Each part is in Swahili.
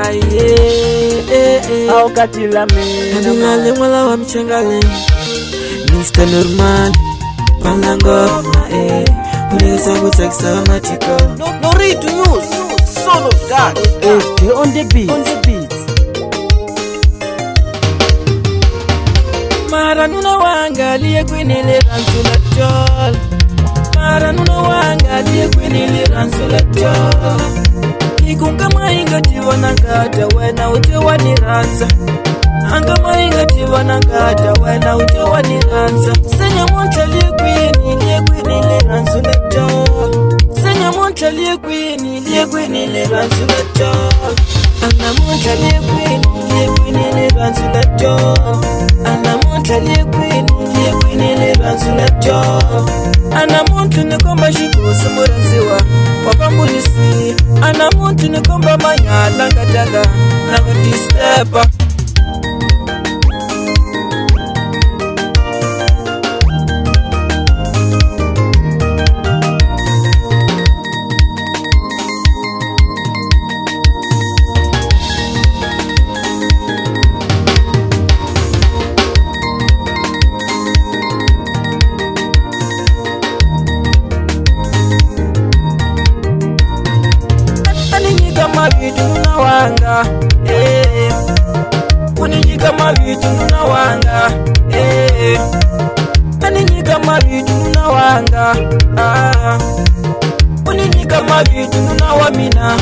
aye au katila Nabinale mwala wa mchangale Mr. Normal Palango Unaweza kutakisa wa matiko No read to news Son of God FK on the beat Mara nuna wangalie kwenye ransula chol Mara nuna wangalie kwenye ransula chol Ikunga mainga tiwa nangata wena utewa ni ranza Anga mainga tiwa nangata wena utewa ni ranza Senya monta liye kwenye ransula chol Senya monta liye kwenye ransula chol Ana monta liye kwenye ransula chol Ana monta liye kwenye ransula chol Ana muntu nikomba shikusa muranziwa Wapambulisi Ana muntu nikomba manyala ngataga Nagati stepa Mavitu nuna wanga Uninyika mavitu nuna wanga Uninyika mavitu nuna wanga Uninyika mavitu nuna wamina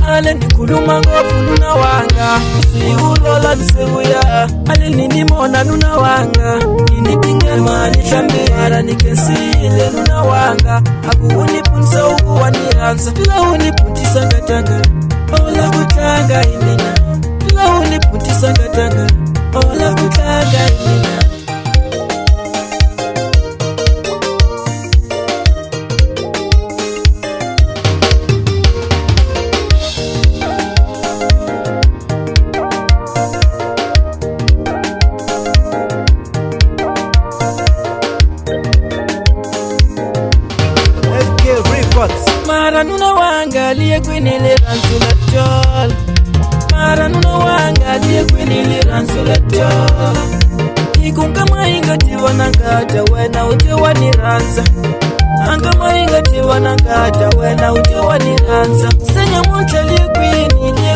Ale nikuluma ngofu nuna wanga Usiulola nisewuya Ale ninimona nuna wanga Ninitingema nishambe Mara nikensile nuna wanga Haku unipunsa ugu waniranza Tila unipuntisa ngatanga Ola kutanga imina Tila unipuntisa ngatanga Ola kutanga imina Mara nuna wangalie kwenye ransula chol Mara nuna wangalie kwenye ransula chol Ikunga mainga tiwa nangata wena utewa ni ranza Anga mainga tiwa nangata wena utewa ni ranza Senya monta liye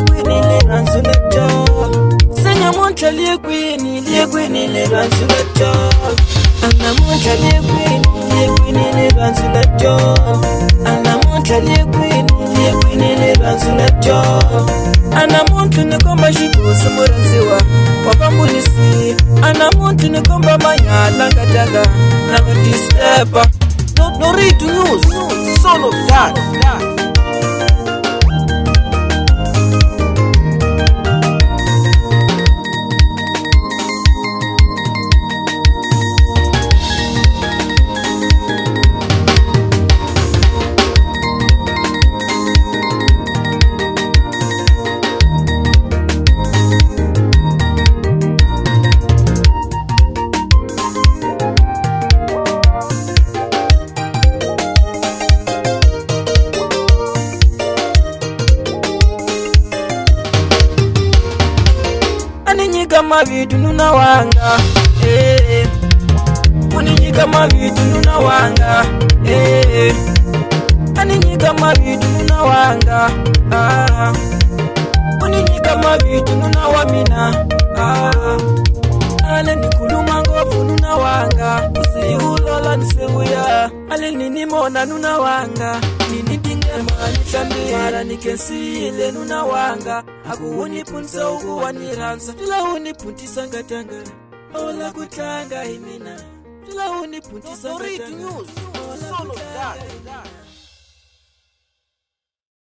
kwenye ransula chol Senya monta liye kwenye ransula chol Ana monta liye kwenye ransula chol Ana monta liye kwenye ransula chol Ana muntu nikomba shikusa muranziwa Wapambulisi Ana muntu nikomba manyala ngataga Nagati stepa No read to news Son of God Uninyika mavitu nuna wanga Uninyika mavitu nuna wanga Uninyika mavitu nuna wanga Uninyika mavitu nuna wamina Ale nikuluma ngofu nuna wanga Usiulola nisewuya Ale ninimona nuna wanga Ninitingema nishambe Mara nikensile nuna wanga Haku unipunsa ugu waniranza Tila unipuntisa ngatanga Ola kutanga imina Tila unipuntisa ngatanga Son of God